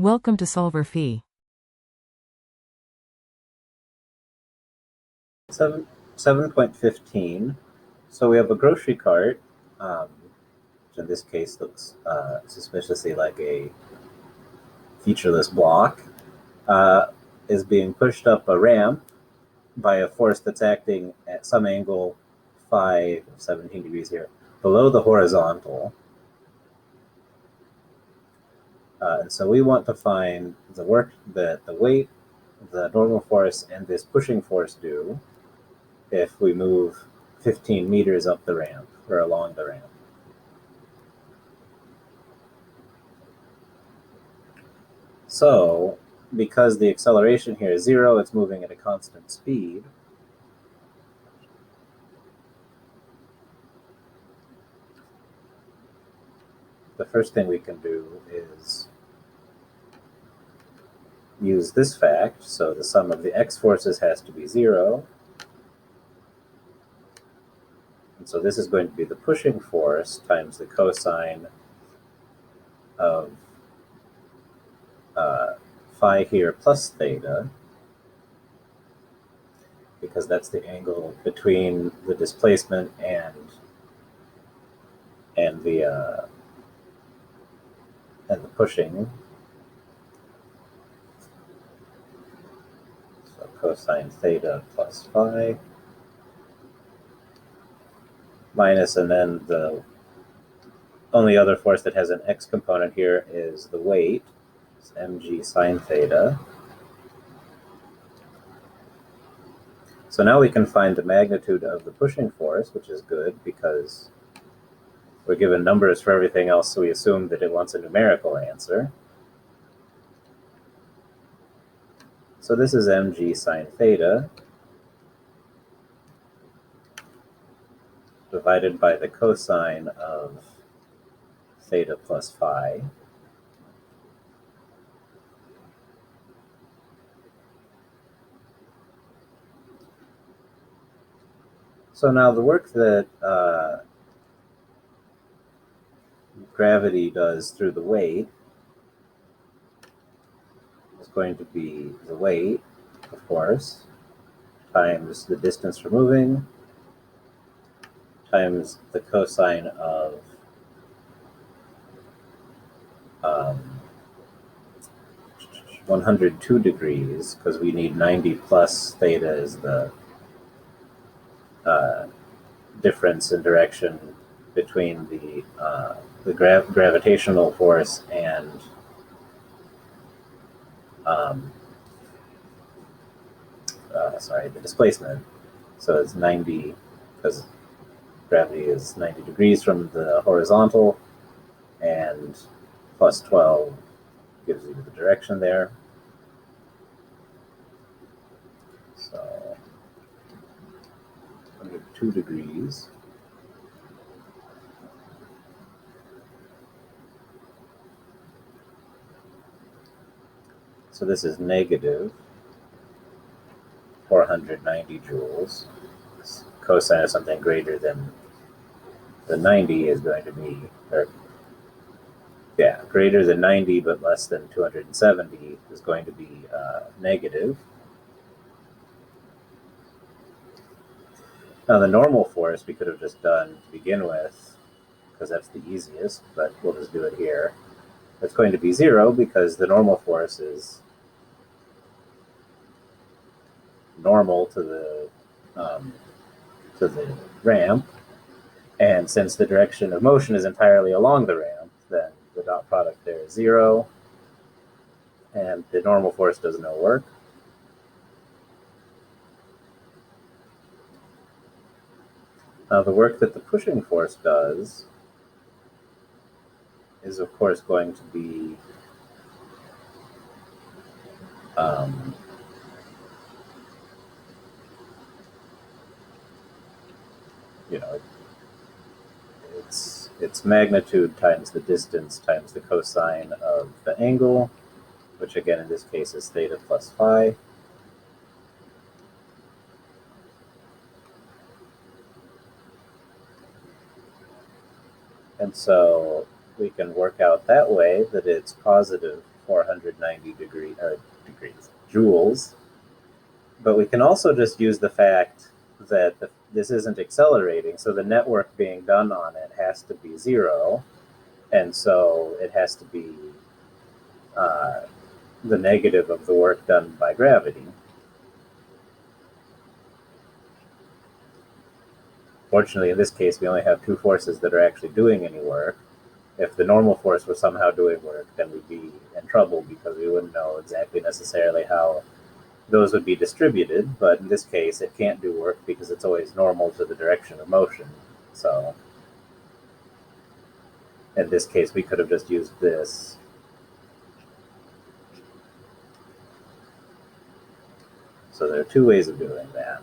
Welcome to solverfy. 7.15. So we have a grocery cart, which in this case looks suspiciously like a featureless block, is being pushed up a ramp by a force that's acting at some angle, 17 degrees here, below the horizontal. And so we want to find the work that the weight, the normal force, and this pushing force do if we move 15 meters up the ramp or along the ramp. So, because the acceleration here is 0, it's moving at a constant speed. The first thing we can do is use this fact. So the sum of the x forces has to be 0. And so this is going to be the pushing force times the cosine of phi here plus theta, because that's the angle between the displacement and the pushing. So cosine theta plus phi minus, and then the only other force that has an x component here is the weight. It's mg sine theta. So now we can find the magnitude of the pushing force, which is good because we're given numbers for everything else, so we assume that it wants a numerical answer. So this is mg sine theta divided by the cosine of theta plus phi. So now the work that gravity does through the weight is going to be the weight, of course, times the distance for moving, times the cosine of 102 degrees, because we need 90 plus theta is the difference in direction between the gravitational force and the displacement. So it's 90, because gravity is 90 degrees from the horizontal, and plus 12 gives you the direction there. So 102 degrees. So this is negative 490 joules. This cosine of something greater than the 90 is going to be, greater than 90 but less than 270 is going to be negative. Now the normal force we could have just done to begin with, because that's the easiest, but we'll just do it here. It's going to be 0 because the normal force is normal to the ramp, and since the direction of motion is entirely along the ramp, then the dot product there is 0, and the normal force does no work. Now the work that the pushing force does is of course going to be it's magnitude times the distance times the cosine of the angle, which again in this case is theta plus phi. And so we can work out that way that it's positive 490 degrees joules. But we can also just use the fact that this isn't accelerating, so the net work being done on it has to be 0, and so it has to be the negative of the work done by gravity. Fortunately, in this case, we only have two forces that are actually doing any work. If the normal force was somehow doing work, then we'd be in trouble because we wouldn't know exactly necessarily how those would be distributed, but in this case it can't do work because it's always normal to the direction of motion. So in this case we could have just used this. So there are two ways of doing that.